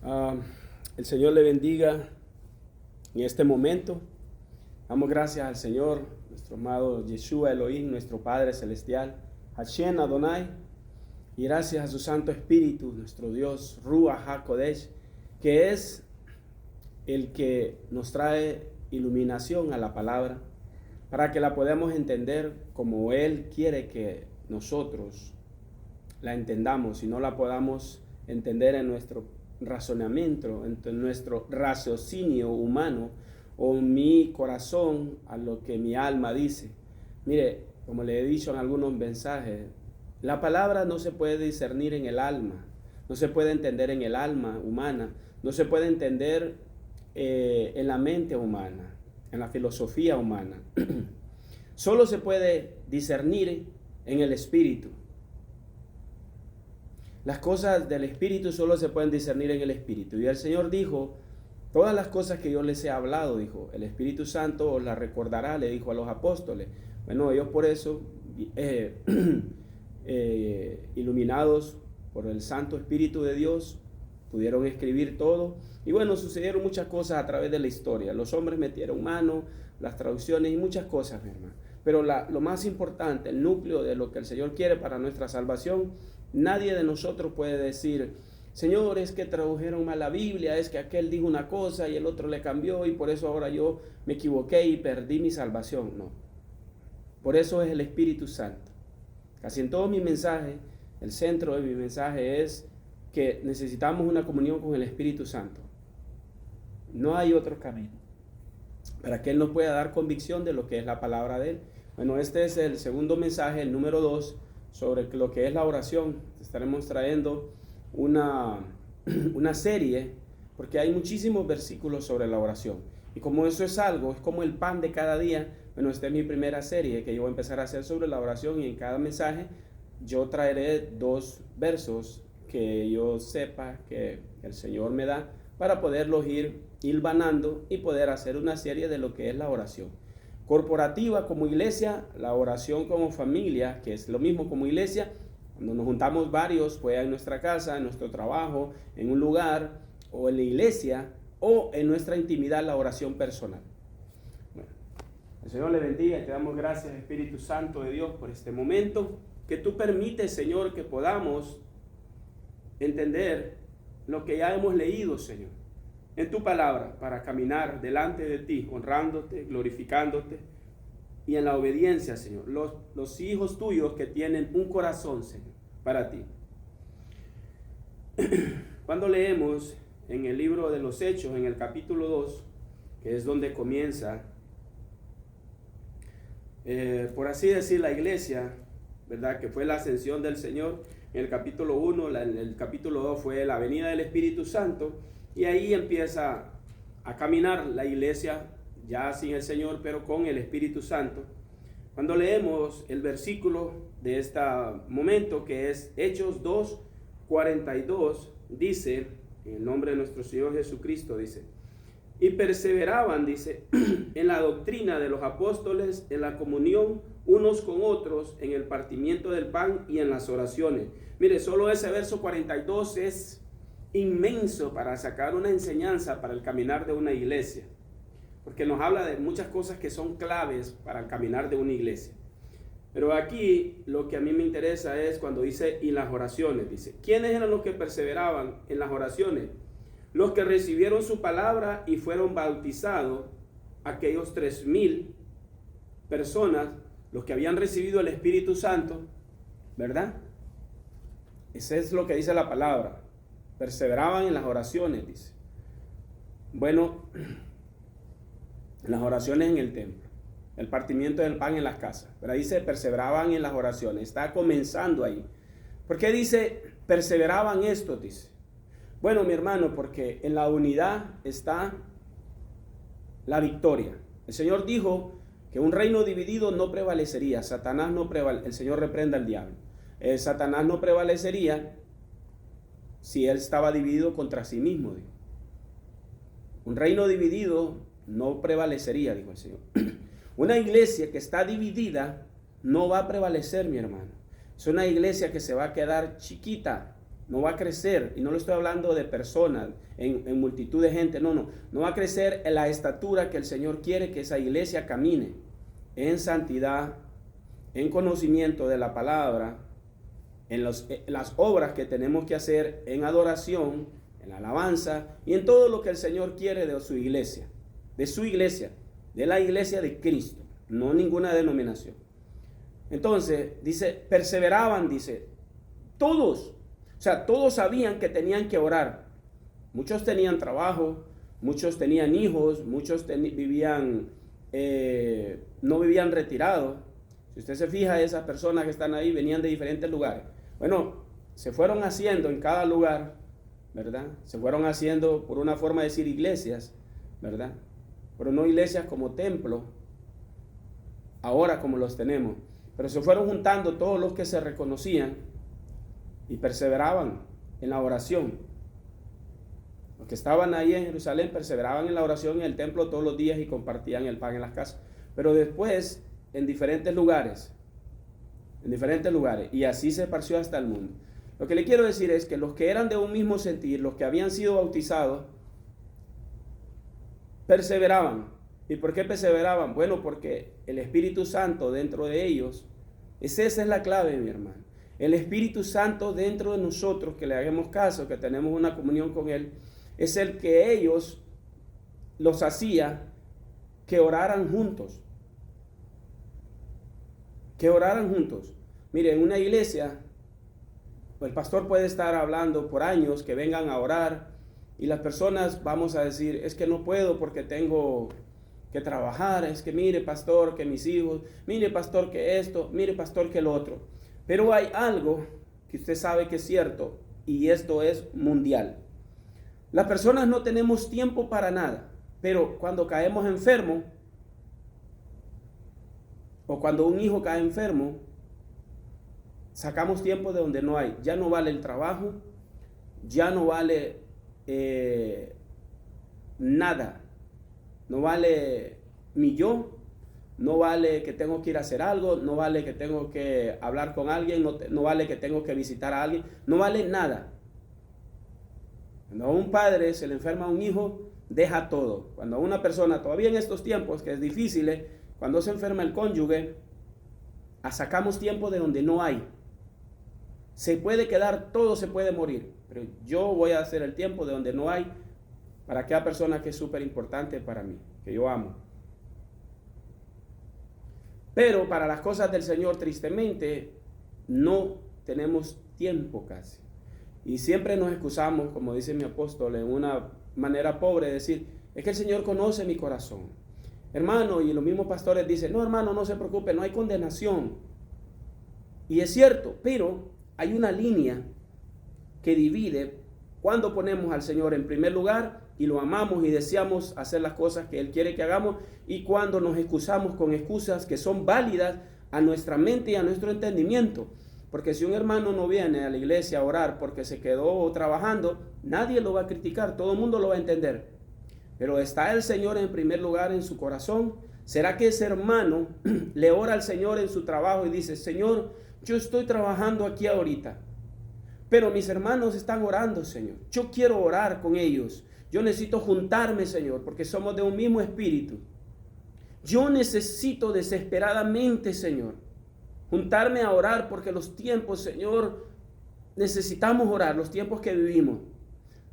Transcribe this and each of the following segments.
Ah, el Señor le bendiga en este momento. Damos gracias al Señor, nuestro amado Yeshua Elohim, nuestro Padre Celestial, Hashem Adonai, y gracias a su Santo Espíritu, nuestro Dios, Ruach HaKodesh, que es el que nos trae iluminación a la palabra, para que la podamos entender como Él quiere que nosotros la entendamos y no la podamos entender en nuestro razonamiento, en nuestro raciocinio humano o mi corazón a lo que mi alma dice. Mire, como le he dicho en algunos mensajes, la palabra no se puede discernir en el alma, no se puede entender en el alma humana, no se puede entender en la mente humana, en la filosofía humana. Solo se puede discernir en el espíritu. Las cosas del espíritu solo se pueden discernir en el espíritu. Y el Señor dijo, todas las cosas que yo les he hablado, dijo, el Espíritu Santo os las recordará, le dijo a los apóstoles. Bueno, ellos por eso, iluminados por el Santo Espíritu de Dios, pudieron escribir todo. Y bueno, sucedieron muchas cosas a través de la historia. Los hombres metieron mano, las traducciones y muchas cosas, mi hermano. Pero lo más importante, el núcleo de lo que el Señor quiere para nuestra salvación, nadie de nosotros puede decir, Señor, es que tradujeron mal la Biblia, es que aquel dijo una cosa y el otro le cambió y por eso ahora yo me equivoqué y perdí mi salvación. No. Por eso es el Espíritu Santo. Casi en todo mi mensaje, el centro de mi mensaje es que necesitamos una comunión con el Espíritu Santo. No hay otro camino para que Él nos pueda dar convicción de lo que es la palabra de Él. Bueno, este es el segundo mensaje, el número 2, sobre lo que es la oración. Estaremos trayendo una serie, porque hay muchísimos versículos sobre la oración. Y como eso es algo, es como el pan de cada día, bueno, esta es mi primera serie que yo voy a empezar a hacer sobre la oración, y en cada mensaje yo traeré 2 versos que yo sepa que el Señor me da para poderlos ir hilvanando y poder hacer una serie de lo que es la oración corporativa como iglesia, la oración como familia, que es lo mismo como iglesia. Cuando nos juntamos varios, pues en nuestra casa, en nuestro trabajo, en un lugar, o en la iglesia, o en nuestra intimidad, la oración personal. Bueno, el Señor le bendiga y te damos gracias, Espíritu Santo de Dios, por este momento, que tú permites, Señor, que podamos entender lo que ya hemos leído, Señor, en tu palabra, para caminar delante de ti, honrándote, glorificándote, y en la obediencia, Señor, los hijos tuyos que tienen un corazón, Señor, para ti. Cuando leemos en el libro de los Hechos, en el capítulo 2, que es donde comienza, por así decir, la iglesia, ¿verdad? Que fue la ascensión del Señor. En el capítulo 1, el capítulo 2 fue la venida del Espíritu Santo, y ahí empieza a caminar la iglesia, ya sin el Señor, pero con el Espíritu Santo. Cuando leemos el versículo de este momento, que es Hechos 2:42, dice, en el nombre de nuestro Señor Jesucristo, dice, y perseveraban, dice, en la doctrina de los apóstoles, en la comunión unos con otros, en el partimiento del pan y en las oraciones. Mire, solo ese verso 42 es inmenso para sacar una enseñanza para el caminar de una iglesia, porque nos habla de muchas cosas que son claves para el caminar de una iglesia. Pero aquí lo que a mí me interesa es cuando dice y las oraciones. Dice, ¿quiénes eran los que perseveraban en las oraciones? Los que recibieron su palabra y fueron bautizados, aquellos 3,000 personas, los que habían recibido el Espíritu Santo, ¿verdad? Ese es lo que dice la palabra. Perseveraban en las oraciones, dice. Bueno, las oraciones en el templo, el partimiento del pan en las casas, pero dice perseveraban en las oraciones, está comenzando ahí. ¿Por qué dice perseveraban estos? Dice, bueno, mi hermano, porque en la unidad está la victoria. El Señor dijo que un reino dividido no prevalecería, el Señor reprenda al diablo. Satanás no prevalecería si él estaba dividido contra sí mismo, dijo. Un reino dividido no prevalecería, dijo el Señor. Una iglesia que está dividida no va a prevalecer, mi hermano. Es una iglesia que se va a quedar chiquita. no va a crecer, y no lo estoy hablando de personas, en multitud de gente, no va a crecer en la estatura que el Señor quiere que esa iglesia camine, en santidad, en conocimiento de la palabra, en las obras que tenemos que hacer, en adoración, en alabanza, y en todo lo que el Señor quiere de su iglesia, de la iglesia de Cristo, no ninguna denominación. Entonces, dice, perseveraban, dice, todos. O sea, todos sabían que tenían que orar. Muchos tenían trabajo, muchos tenían hijos, muchos vivían, no vivían retirados. Si usted se fija, esas personas que están ahí venían de diferentes lugares. Bueno, se fueron haciendo en cada lugar, ¿verdad? Se fueron haciendo, por una forma de decir, iglesias, ¿verdad? Pero no iglesias como templo, ahora como los tenemos. Pero se fueron juntando todos los que se reconocían y perseveraban en la oración. Los que estaban ahí en Jerusalén perseveraban en la oración en el templo todos los días y compartían el pan en las casas. Pero después en diferentes lugares, y así se esparció hasta el mundo. Lo que le quiero decir es que los que eran de un mismo sentir, los que habían sido bautizados, perseveraban. ¿Y por qué perseveraban? Bueno, porque el Espíritu Santo dentro de ellos, esa es la clave, mi hermano. El Espíritu Santo dentro de nosotros, que le hagamos caso, que tenemos una comunión con Él, es el que ellos los hacía que oraran juntos. Que oraran juntos. Mire, en una iglesia, el pastor puede estar hablando por años, que vengan a orar, y las personas vamos a decir, es que no puedo porque tengo que trabajar, es que mire pastor que mis hijos, mire pastor que esto, mire pastor que lo otro. Pero hay algo que usted sabe que es cierto, y esto es mundial. Las personas no tenemos tiempo para nada, pero cuando caemos enfermos, o cuando un hijo cae enfermo, sacamos tiempo de donde no hay. Ya no vale el trabajo, ya no vale nada. No vale mi yo, no vale que tengo que ir a hacer algo, no vale que tengo que hablar con alguien, no vale que tengo que visitar a alguien, no vale nada. Cuando a un padre se le enferma a un hijo, deja todo. Cuando a una persona, todavía en estos tiempos que es difícil, cuando se enferma el cónyuge, sacamos tiempo de donde no hay. Se puede quedar, todo se puede morir, pero yo voy a hacer el tiempo de donde no hay para aquella persona que es súper importante para mí, que yo amo. Pero para las cosas del Señor, tristemente, no tenemos tiempo casi. Y siempre nos excusamos, como dice mi apóstol, en una manera pobre, de decir, es que el Señor conoce mi corazón. Hermano, y los mismos pastores dicen, no hermano, no se preocupe, no hay condenación. Y es cierto, pero hay una línea que divide cuando ponemos al Señor en primer lugar y lo amamos y deseamos hacer las cosas que Él quiere que hagamos, y cuando nos excusamos con excusas que son válidas a nuestra mente y a nuestro entendimiento. Porque si un hermano no viene a la iglesia a orar porque se quedó trabajando, nadie lo va a criticar, todo el mundo lo va a entender. Pero ¿está el Señor en primer lugar en su corazón? ¿Será que ese hermano le ora al Señor en su trabajo y dice, Señor, yo estoy trabajando aquí ahorita, pero mis hermanos están orando, Señor, yo quiero orar con ellos, yo necesito juntarme, Señor, porque somos de un mismo espíritu. Yo necesito desesperadamente, Señor, juntarme a orar porque los tiempos, Señor, necesitamos orar, los tiempos que vivimos.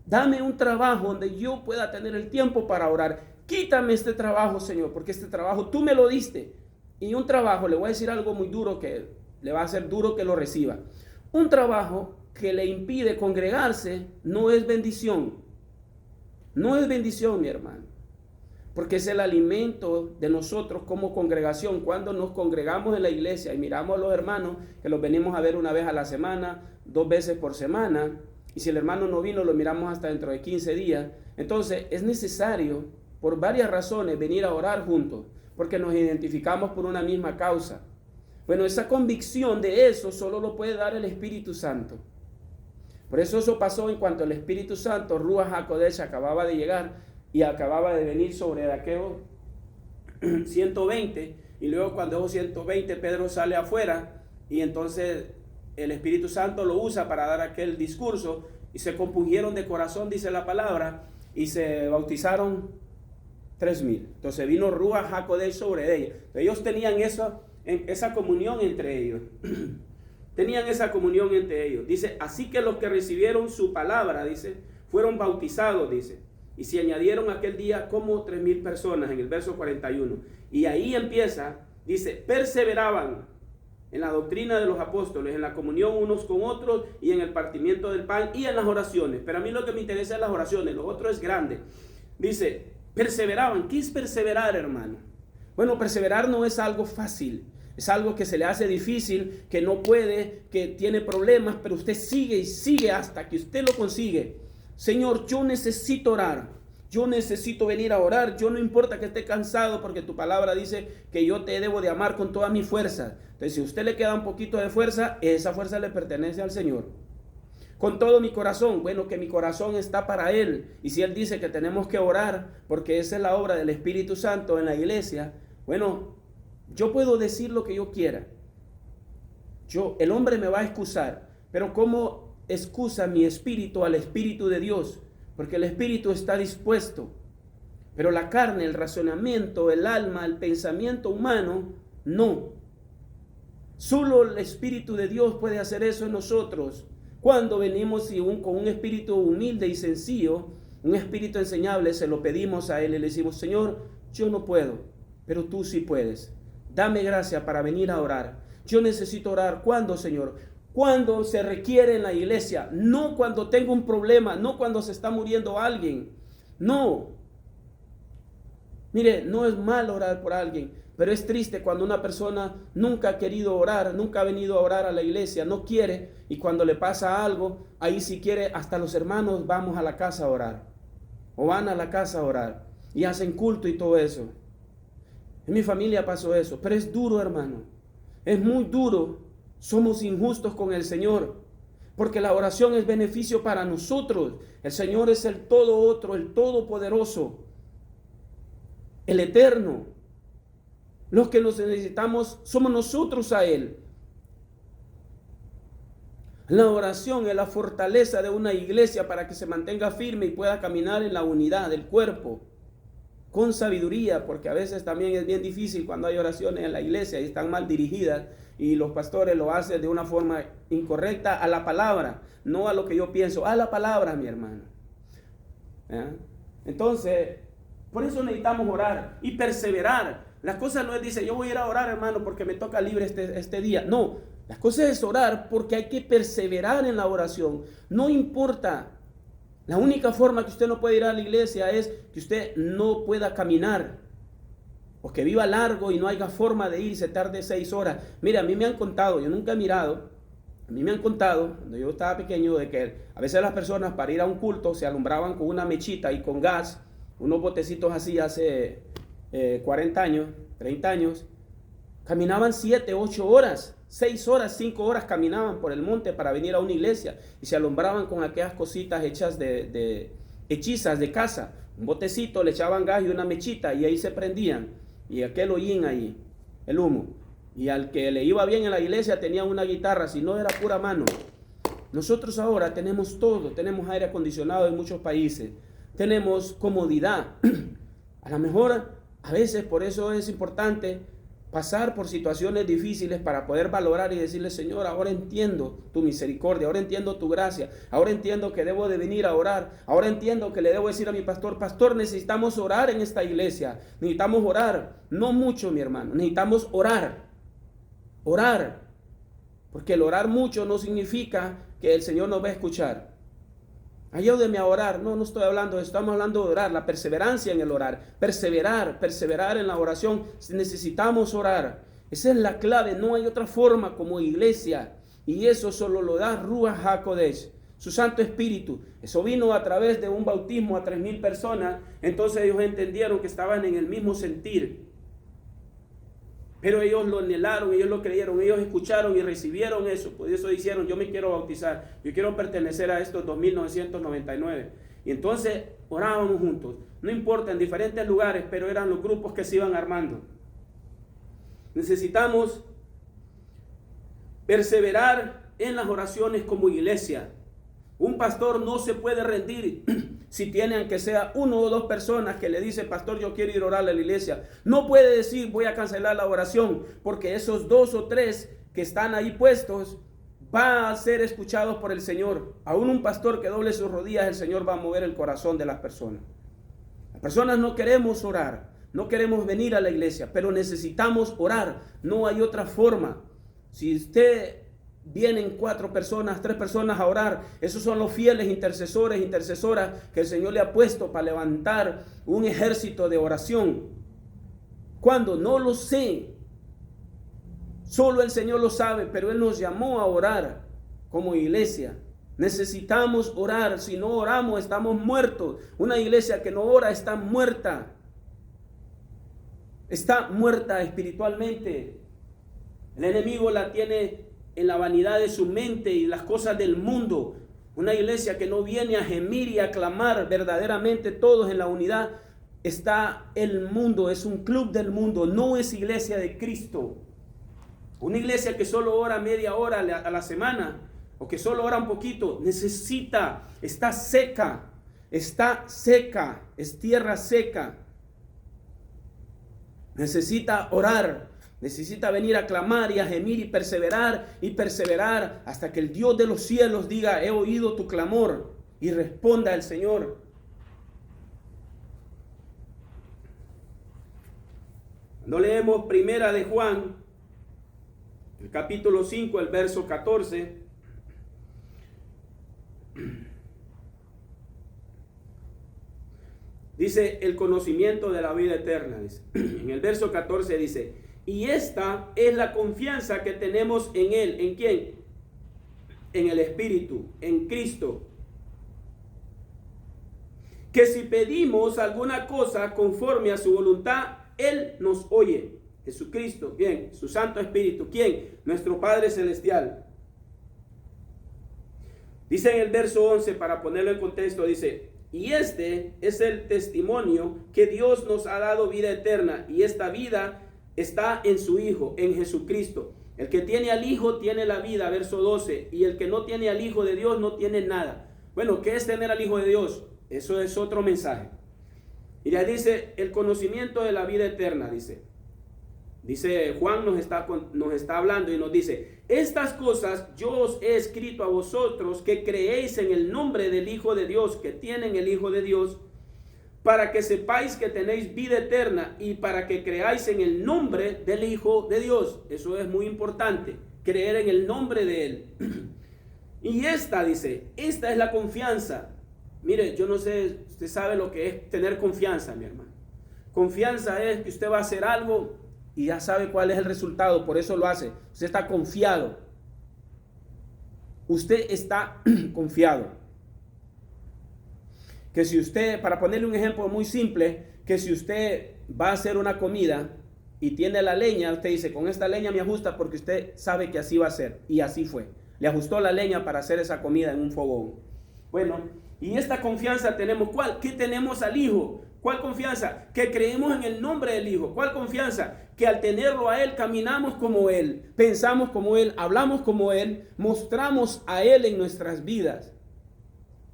Dame un trabajo donde yo pueda tener el tiempo para orar. Quítame este trabajo, Señor, porque este trabajo tú me lo diste. Y un trabajo, le voy a decir algo muy duro que le va a ser duro que lo reciba. Un trabajo que le impide congregarse no es bendición. No es bendición, mi hermano. Porque es el alimento de nosotros como congregación. Cuando nos congregamos en la iglesia y miramos a los hermanos, que los venimos a ver una vez a la semana, 2 veces por semana, y si el hermano no vino, lo miramos hasta dentro de 15 días. Entonces es necesario, por varias razones, venir a orar juntos, porque nos identificamos por una misma causa. Bueno, esa convicción de eso solo lo puede dar el Espíritu Santo. Por eso pasó en cuanto el Espíritu Santo, Ruach HaKodesh, acababa de llegar y acababa de venir sobre aquellos 120, y luego cuando esos 120 Pedro sale afuera y entonces el Espíritu Santo lo usa para dar aquel discurso y se compungieron de corazón, dice la palabra, y se bautizaron 3,000. Entonces vino Ruach HaKodesh sobre ellos. Ellos tenían esa comunión entre ellos. Tenían esa comunión entre ellos. Dice, así que los que recibieron su palabra, dice, fueron bautizados, dice. Y se añadieron aquel día como 3,000 personas en el verso 41. Y ahí empieza, dice, perseveraban en la doctrina de los apóstoles, en la comunión unos con otros y en el partimiento del pan y en las oraciones. Pero a mí lo que me interesa es las oraciones, lo otro es grande. Dice, perseveraban. ¿Qué es perseverar, hermano? Bueno, perseverar no es algo fácil. Es algo que se le hace difícil, que no puede, que tiene problemas, pero usted sigue y sigue hasta que usted lo consigue. Señor, yo necesito orar. Yo necesito venir a orar. Yo no importa que esté cansado, porque tu palabra dice que yo te debo de amar con toda mi fuerza. Entonces, si a usted le queda un poquito de fuerza, esa fuerza le pertenece al Señor. Con todo mi corazón, bueno, que mi corazón está para Él. Y si Él dice que tenemos que orar, porque esa es la obra del Espíritu Santo en la iglesia, bueno, yo puedo decir lo que yo quiera. El hombre me va a excusar, pero ¿cómo excusa mi espíritu al Espíritu de Dios? Porque el espíritu está dispuesto, pero la carne, el razonamiento, el alma, el pensamiento humano, no. Solo el Espíritu de Dios puede hacer eso en nosotros. Cuando venimos con un espíritu humilde y sencillo, un espíritu enseñable, se lo pedimos a Él y le decimos, Señor, yo no puedo, pero tú sí puedes. Dame gracia para venir a orar. Yo necesito orar. ¿Cuándo, Señor? Cuando se requiere en la iglesia. No cuando tengo un problema. No cuando se está muriendo alguien. No. Mire, no es mal orar por alguien. Pero es triste cuando una persona nunca ha querido orar. Nunca ha venido a orar a la iglesia. No quiere. Y cuando le pasa algo, ahí si quiere, hasta los hermanos vamos a la casa a orar. O van a la casa a orar. Y hacen culto y todo eso. En mi familia pasó eso, pero es duro, hermano. Es muy duro. Somos injustos con el Señor, porque la oración es beneficio para nosotros. El Señor es el todo otro, el todopoderoso, el eterno. Los que nos necesitamos somos nosotros a Él. La oración es la fortaleza de una iglesia para que se mantenga firme y pueda caminar en la unidad del cuerpo. Con sabiduría, porque a veces también es bien difícil cuando hay oraciones en la iglesia y están mal dirigidas y los pastores lo hacen de una forma incorrecta a la palabra, no a lo que yo pienso, a la palabra, mi hermano. Entonces, por eso necesitamos orar y perseverar. Las cosas no es, dice, yo voy a ir a orar, hermano, porque me toca libre este día. No, las cosas es orar porque hay que perseverar en la oración. No importa. La única forma que usted no puede ir a la iglesia es que usted no pueda caminar o que viva largo y no haya forma de ir y se tarde 6 horas. Mira, a mí me han contado, yo nunca he mirado, a mí me han contado, cuando yo estaba pequeño, de que a veces las personas para ir a un culto se alumbraban con una mechita y con gas, unos botecitos así hace 40 años, 30 años, caminaban 7, 8 horas. 6 horas, 5 horas caminaban por el monte para venir a una iglesia y se alumbraban con aquellas cositas hechas hechizas de casa. Un botecito, le echaban gas y una mechita y ahí se prendían y aquel oín ahí, el humo. Y al que le iba bien en la iglesia tenía una guitarra, si no era pura mano. Nosotros ahora tenemos todo, tenemos aire acondicionado en muchos países, tenemos comodidad. A lo mejor, a veces por eso es importante pasar por situaciones difíciles para poder valorar y decirle, Señor, ahora entiendo tu misericordia, ahora entiendo tu gracia, ahora entiendo que debo de venir a orar, ahora entiendo que le debo decir a mi pastor, pastor, necesitamos orar en esta iglesia, necesitamos orar, no mucho, mi hermano, necesitamos orar, porque el orar mucho no significa que el Señor nos va a escuchar. Ayúdeme a orar. No estoy hablando de eso, estamos hablando de orar, la perseverancia en el orar, perseverar en la oración. Necesitamos orar. Esa es la clave, no hay otra forma como iglesia. Y eso solo lo da Ruach HaKodesh, su Santo Espíritu. Eso vino a través de un bautismo a 3,000 personas. Entonces ellos entendieron que estaban en el mismo sentir. Pero ellos lo anhelaron, ellos lo creyeron, ellos escucharon y recibieron eso. Por eso dijeron, yo me quiero bautizar, yo quiero pertenecer a estos 2,999. Y entonces orábamos juntos. No importa, en diferentes lugares, pero eran los grupos que se iban armando. Necesitamos perseverar en las oraciones como iglesia. Un pastor no se puede rendir si tiene aunque sea 1 o 2 personas que le dice, pastor, yo quiero ir a orar a la iglesia. No puede decir, voy a cancelar la oración, porque esos 2 o 3 que están ahí puestos van a ser escuchados por el Señor. Aún un pastor que doble sus rodillas, el Señor va a mover el corazón de las personas. Las personas no queremos orar, no queremos venir a la iglesia, pero necesitamos orar. No hay otra forma. Si usted vienen 4 personas, 3 personas a orar, esos son los fieles intercesores, intercesoras que el Señor le ha puesto para levantar un ejército de oración. Cuando no lo sé, solo el Señor lo sabe, pero Él nos llamó a orar como iglesia. Necesitamos orar. Si no oramos, estamos muertos. Una iglesia que no ora está muerta. Está muerta espiritualmente. El enemigo la tiene en la vanidad de su mente y las cosas del mundo. Una iglesia que no viene a gemir y a clamar verdaderamente todos en la unidad. Está el mundo, es un club del mundo, no es iglesia de Cristo. Una iglesia que solo ora media hora a la semana o que solo ora un poquito, está seca, es tierra seca. Necesita orar, necesita venir a clamar y a gemir y perseverar hasta que el Dios de los cielos diga, he oído tu clamor, y responda el Señor. Cuando leemos Primera de Juan, el capítulo 5, el verso 14, dice el conocimiento de la vida eterna. Dice. En el verso 14 dice, y esta es la confianza que tenemos en Él. ¿En quién? En el Espíritu, en Cristo. Que si pedimos alguna cosa conforme a su voluntad, Él nos oye. Jesucristo, bien, su Santo Espíritu, ¿quién? Nuestro Padre Celestial. Dice en el verso 11, para ponerlo en contexto, dice, y este es el testimonio que Dios nos ha dado vida eterna, y esta vida está en su Hijo, en Jesucristo. El que tiene al Hijo tiene la vida, verso 12, y el que no tiene al Hijo de Dios no tiene nada. Bueno, ¿qué es tener al Hijo de Dios? Eso es otro mensaje. Y ya dice, el conocimiento de la vida eterna, dice Juan nos está hablando y nos dice, estas cosas yo os he escrito a vosotros que creéis en el nombre del Hijo de Dios, que tienen el Hijo de Dios, para que sepáis que tenéis vida eterna y para que creáis en el nombre del Hijo de Dios. Eso es muy importante, creer en el nombre de Él. Y esta es la confianza. Mire, yo no sé, usted sabe lo que es tener confianza, mi hermano. Confianza es que usted va a hacer algo y ya sabe cuál es el resultado, por eso lo hace. Usted está confiado. Usted está confiado. Que si usted, para ponerle un ejemplo muy simple, que si usted va a hacer una comida y tiene la leña, usted dice, con esta leña me ajusta porque usted sabe que así va a ser. Y así fue. Le ajustó la leña para hacer esa comida en un fogón. Bueno, y esta confianza tenemos, ¿cuál? ¿Qué tenemos al Hijo? ¿Cuál confianza? Que creemos en el nombre del Hijo. ¿Cuál confianza? Que al tenerlo a Él caminamos como Él, pensamos como Él, hablamos como Él, mostramos a Él en nuestras vidas.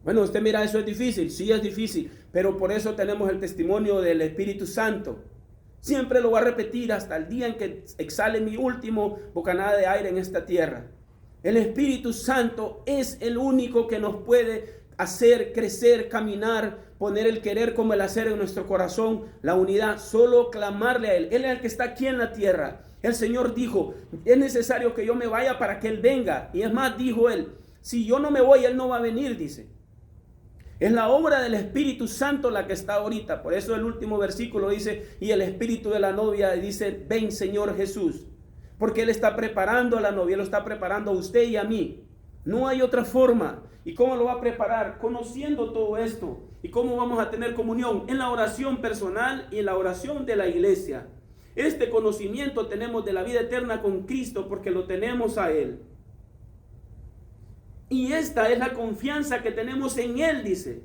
Bueno, usted mira, eso es difícil, sí es difícil, pero por eso tenemos el testimonio del Espíritu Santo. Siempre lo voy a repetir hasta el día en que exhale mi último bocanada de aire en esta tierra. El Espíritu Santo es el único que nos puede hacer crecer, caminar, poner el querer como el hacer en nuestro corazón, la unidad, solo clamarle a Él. Él es el que está aquí en la tierra. El Señor dijo, es necesario que yo me vaya para que Él venga. Y es más, dijo Él, si yo no me voy, Él no va a venir, dice. Es la obra del Espíritu Santo la que está ahorita. Por eso el último versículo dice, y el Espíritu de la novia dice, ven Señor Jesús. Porque Él está preparando a la novia, Él lo está preparando a usted y a mí. No hay otra forma. ¿Y cómo lo va a preparar? Conociendo todo esto. ¿Y cómo vamos a tener comunión? En la oración personal y en la oración de la iglesia. Este conocimiento tenemos de la vida eterna con Cristo porque lo tenemos a Él. Y esta es la confianza que tenemos en Él, dice.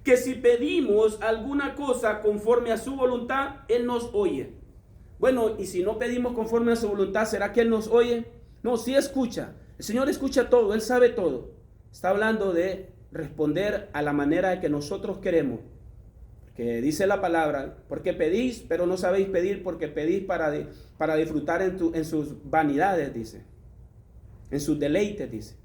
Que si pedimos alguna cosa conforme a su voluntad, Él nos oye. Bueno, y si no pedimos conforme a su voluntad, ¿será que Él nos oye? No, sí escucha. El Señor escucha todo, Él sabe todo. Está hablando de responder a la manera que nosotros queremos. Que dice la palabra, porque pedís, pero no sabéis pedir, porque pedís para disfrutar en sus vanidades, dice. En sus deleites, dice.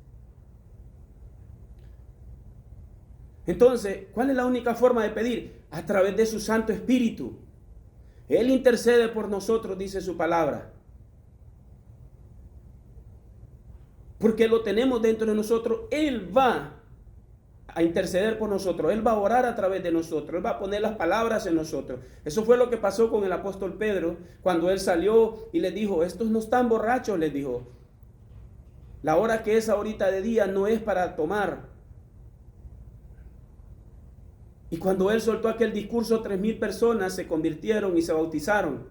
Entonces, ¿cuál es la única forma de pedir? A través de su Santo Espíritu. Él intercede por nosotros, dice su palabra. Porque lo tenemos dentro de nosotros. Él va a interceder por nosotros. Él va a orar a través de nosotros. Él va a poner las palabras en nosotros. Eso fue lo que pasó con el apóstol Pedro cuando él salió y les dijo, estos no están borrachos, les dijo. La hora que es ahorita de día no es para tomar. Y cuando él soltó aquel discurso, 3,000 personas se convirtieron y se bautizaron.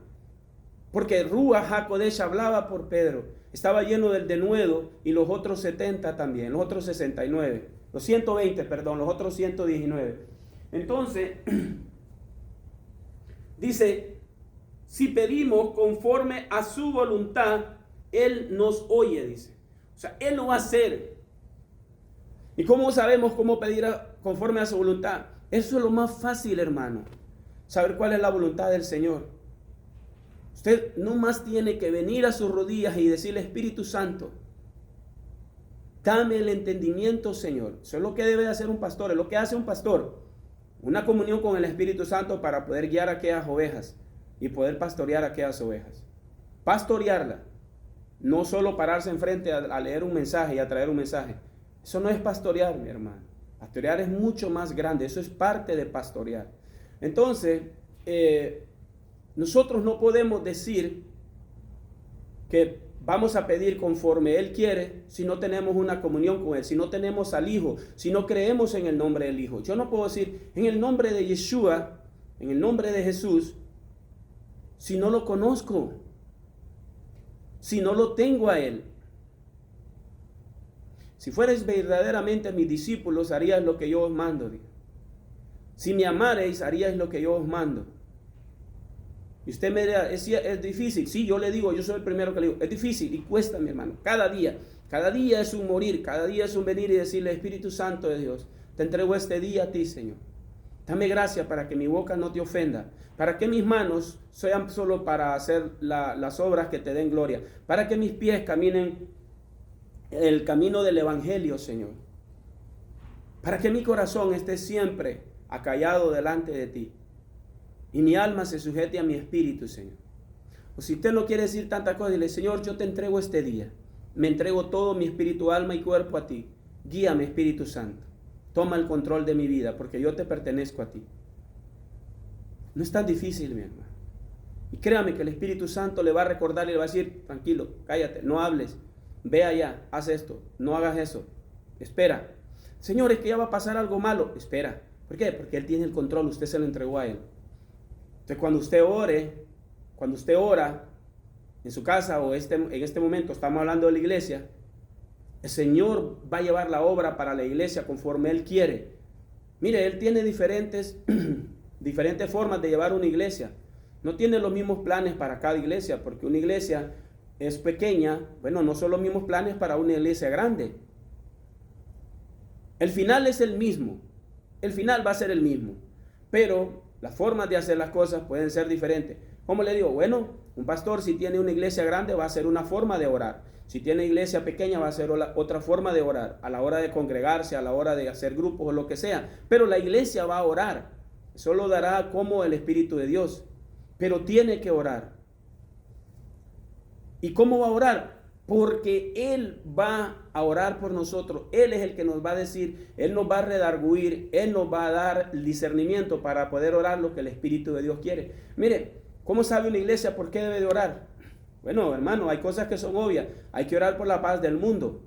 Porque Ruach HaKodesh hablaba por Pedro. Estaba lleno del denuedo y los otros 70 también, los otros 69. Los 120, perdón, los otros 119. Entonces, dice, si pedimos conforme a su voluntad, Él nos oye, dice. O sea, Él lo va a hacer. ¿Y cómo sabemos cómo pedir conforme a su voluntad? Eso es lo más fácil, hermano. Saber cuál es la voluntad del Señor. Usted no más tiene que venir a sus rodillas y decirle, Espíritu Santo, dame el entendimiento, Señor. Eso es lo que debe hacer un pastor, es lo que hace un pastor. Una comunión con el Espíritu Santo para poder guiar a aquellas ovejas y poder pastorear a aquellas ovejas. Pastorearla. No solo pararse enfrente a leer un mensaje y a traer un mensaje. Eso no es pastorear, mi hermano. Pastorear es mucho más grande. Eso es parte de pastorear. Entonces, nosotros no podemos decir que vamos a pedir conforme Él quiere si no tenemos una comunión con Él, si no tenemos al Hijo, si no creemos en el nombre del Hijo. Yo no puedo decir en el nombre de Yeshua, en el nombre de Jesús, si no lo conozco, si no lo tengo a Él. Si fueres verdaderamente mis discípulos, harías lo que yo os mando. Si me amareis, haríais lo que yo os mando. Y usted me dirá, es difícil. Sí, yo le digo, yo soy el primero que le digo, es difícil y cuesta, mi hermano. Cada día es un morir, cada día es un venir y decirle, Espíritu Santo de Dios, te entrego este día a ti, Señor. Dame gracia para que mi boca no te ofenda, para que mis manos sean solo para hacer las obras que te den gloria, para que mis pies caminen el camino del Evangelio, Señor. Para que mi corazón esté siempre acallado delante de ti. Y mi alma se sujete a mi espíritu, Señor. O si usted no quiere decir tantas cosas, dile, Señor, yo te entrego este día. Me entrego todo mi espíritu, alma y cuerpo a ti. Guíame, Espíritu Santo. Toma el control de mi vida, porque yo te pertenezco a ti. No es tan difícil, mi hermano. Y créame que el Espíritu Santo le va a recordar y le va a decir, tranquilo, cállate, no hables. Ve allá, haz esto, no hagas eso. Espera. Señor, es que ya va a pasar algo malo. Espera. ¿Por qué? Porque Él tiene el control, usted se lo entregó a Él. Entonces, cuando usted ora en su casa o en este momento, estamos hablando de la iglesia, el Señor va a llevar la obra para la iglesia conforme Él quiere. Mire, Él tiene diferentes formas de llevar una iglesia. No tiene los mismos planes para cada iglesia, porque una iglesia es pequeña. Bueno, no son los mismos planes para una iglesia grande. El final es el mismo. El final va a ser el mismo. Pero las formas de hacer las cosas pueden ser diferentes. ¿Cómo le digo? Bueno, un pastor si tiene una iglesia grande va a ser una forma de orar. Si tiene iglesia pequeña va a ser otra forma de orar. A la hora de congregarse, a la hora de hacer grupos o lo que sea. Pero la iglesia va a orar. Eso lo dará como el Espíritu de Dios. Pero tiene que orar. ¿Y cómo va a orar? Porque Él va a orar por nosotros. Él es el que nos va a decir, Él nos va a redarguir, Él nos va a dar el discernimiento para poder orar lo que el Espíritu de Dios quiere. Mire, ¿cómo sabe una iglesia por qué debe de orar? Bueno, hermano, hay cosas que son obvias. Hay que orar por la paz del mundo.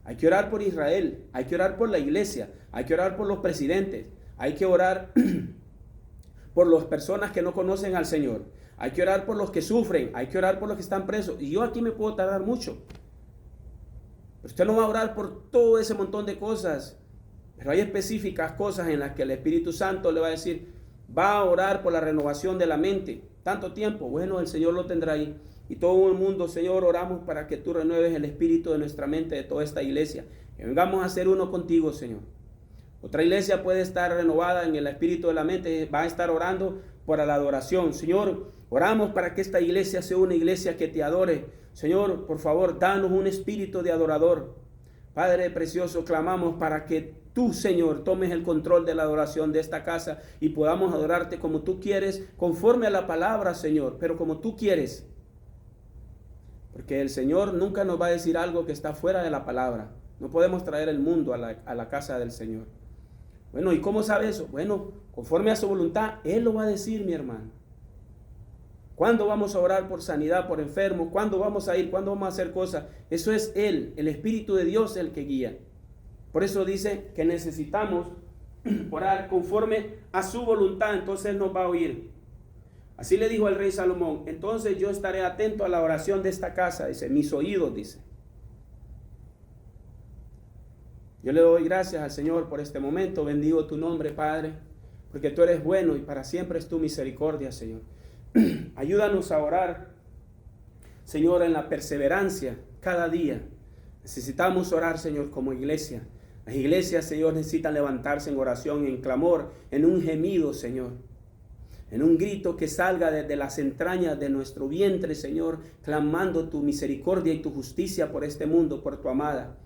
Hay que orar por Israel. Hay que orar por la iglesia. Hay que orar por los presidentes. Hay que orar por las personas que no conocen al Señor. Hay que orar por los que sufren, hay que orar por los que están presos. Y yo aquí me puedo tardar mucho. Usted no va a orar por todo ese montón de cosas. Pero hay específicas cosas en las que el Espíritu Santo le va a decir, va a orar por la renovación de la mente. Tanto tiempo, bueno, el Señor lo tendrá ahí. y todo el mundo, Señor, oramos para que tú renueves el espíritu de nuestra mente, de toda esta iglesia. Que vengamos a ser uno contigo, Señor. Otra iglesia puede estar renovada en el espíritu de la mente, va a estar orando por la adoración. Señor, oramos para que esta iglesia sea una iglesia que te adore. Señor, por favor, danos un espíritu de adorador. Padre precioso, clamamos para que tú, Señor, tomes el control de la adoración de esta casa y podamos adorarte como tú quieres, conforme a la palabra, Señor, pero como tú quieres. Porque el Señor nunca nos va a decir algo que está fuera de la palabra. No podemos traer el mundo a la casa del Señor. Bueno, ¿y cómo sabe eso? Bueno, conforme a su voluntad, Él lo va a decir, mi hermano. ¿Cuándo vamos a orar por sanidad, por enfermos? ¿Cuándo vamos a ir? ¿Cuándo vamos a hacer cosas? Eso es Él, el Espíritu de Dios, el que guía. Por eso dice que necesitamos orar conforme a su voluntad, entonces Él nos va a oír. Así le dijo el rey Salomón, entonces yo estaré atento a la oración de esta casa, dice, mis oídos, dice. Yo le doy gracias al Señor por este momento, bendigo tu nombre, Padre, porque tú eres bueno y para siempre es tu misericordia, Señor. Ayúdanos a orar, Señor, en la perseverancia cada día. Necesitamos orar, Señor, como iglesia. Las iglesias, Señor, necesitan levantarse en oración, en clamor, en un gemido, Señor. En un grito que salga desde las entrañas de nuestro vientre, Señor, clamando tu misericordia y tu justicia por este mundo, por tu amada.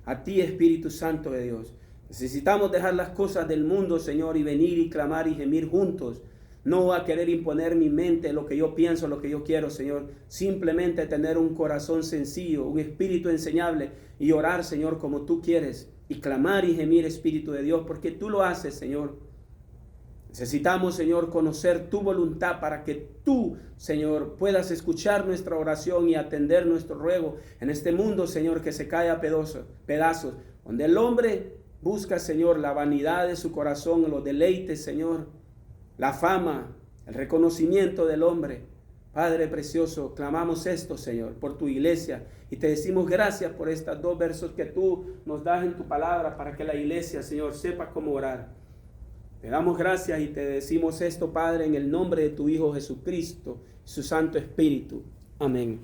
A ti, Espíritu Santo de Dios. Necesitamos dejar las cosas del mundo, Señor, y venir y clamar y gemir juntos. No a querer imponer mi mente, lo que yo pienso, lo que yo quiero, Señor. Simplemente tener un corazón sencillo, un espíritu enseñable y orar, Señor, como tú quieres. Y clamar y gemir, Espíritu de Dios, porque tú lo haces, Señor. Necesitamos, Señor, conocer tu voluntad para que tú, Señor, puedas escuchar nuestra oración y atender nuestro ruego en este mundo, Señor, que se cae a pedazos, donde el hombre busca, Señor, la vanidad de su corazón, los deleites, Señor, la fama, el reconocimiento del hombre. Padre precioso, clamamos esto, Señor, por tu iglesia y te decimos gracias por estos 2 versos que tú nos das en tu palabra para que la iglesia, Señor, sepa cómo orar. Te damos gracias y te decimos esto, Padre, en el nombre de tu Hijo Jesucristo, su Santo Espíritu. Amén.